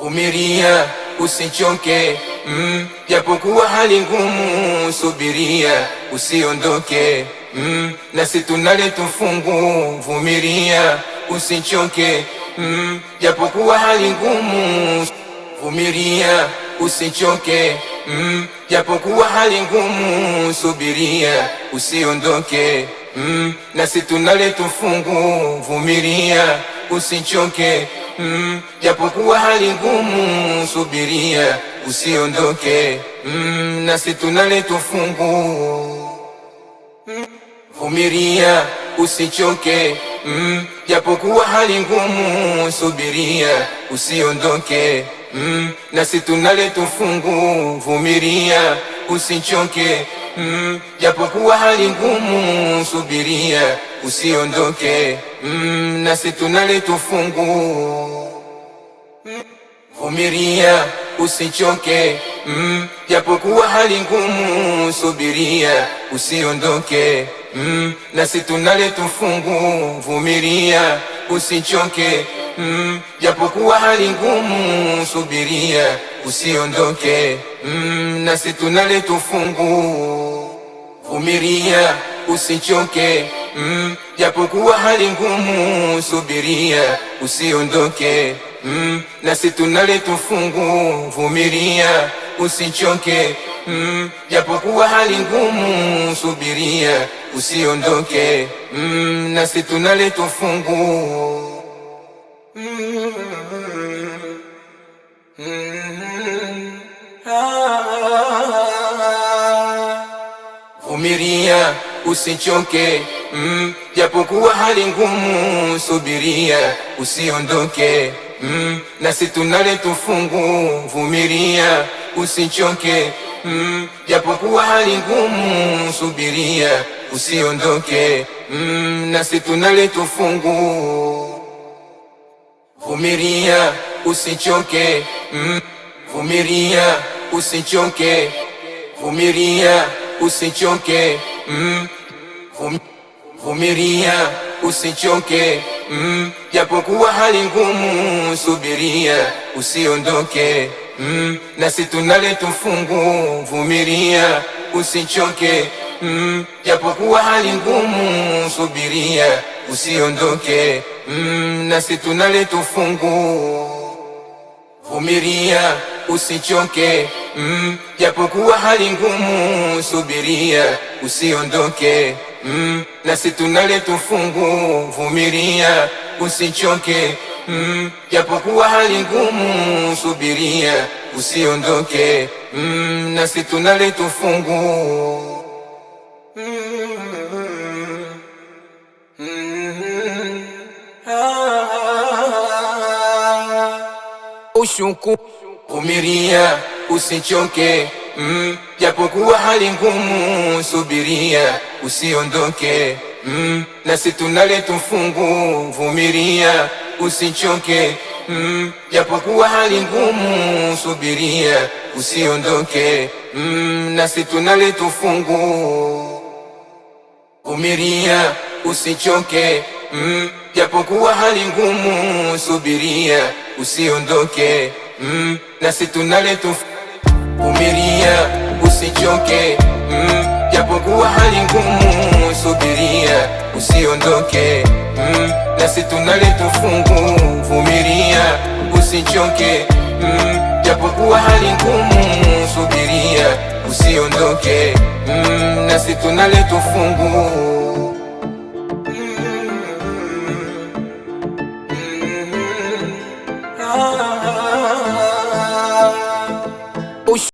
Vumilia, usichoke, japokuwa hali ngumu, subiria, usiondoke, nasi tunaleta fungu. Vumilia, usichoke, japokuwa hali ngumu. Vumilia, usichoke, japokuwa hali ngumu, subiria, usiondoke, nasi tunaleta fungu. Vumilia, usichoke, japokuwa hali ngumu, subiria, usiondoke, nasi tunaleta fungu. Vumilia, usichoke, japokuwa hali ngumu, subiria, usiondoke, nasi tunaleta fungu. Vumilia, usichoke, japokuwa hali ngumu, subiria, usiondoke, nasi tunaleta fungu. Vumilia, usichoke, japokuwa hali ngumu, subiria, usiondoke, nasi tunaleta fungu. Vumilia, usichoke, japokuwa hali ngumu, subiria, usiondoke, nasi tunaleta fungu. Vumilia, usichoke, japokuwa hali ngumu, subiria, usiondoke, nasi tunaleta fungu. Vumilia, usichoke, japokuwa hali ngumu, subiria, usiondoke, nasi tunaleta fungu. Vumilia, usichoke, japokuwa hali ngumu, subiria, usiondoke, nasi tunaleta fungu. Vumilia, usichoke, japokuwa hali ngumu, subiria, usiondoke, nasi tunaleta fungu. Vumilia, usichoke, vumilia, usichoke, vumilia, usichoke, vumilia, usichoke, japokuwa hali ngumu, subiria, usiondoke, nasi tunaleta fungu. Vumilia, usichoke, japokuwa hali ngumu, subiria, usiondoke, nasi tunaleta fungu. Vumilia, usichoke, japokuwa hali ngumu, subiria, usiondoke, nasi tunaleta fungu. Vumilia, usichoke, japokuwa hali ngumu, subiria, usiondoke, nasi tunaleta fungu. Ushukuru. Vumilia, usichoke, japokuwa hali ngumu, subiria, usiondoke, nasi tunaleta fungu. Vumilia, usichoke, japokuwa hali ngumu, subiria, usiondoke, nasi tunaleta fungu. Vumilia, usichoke, japokuwa hali ngumu, subiria, usiondoke, nasi tunaleta fungu. Vumilia, usichoke, japokuwa hali ngumu, subiria, usiondoke, nasi tunaleta fungu. Vumilia, usichoke, japokuwa hali ngumu, subiria, usiondoke, nasi tunaleta fungu.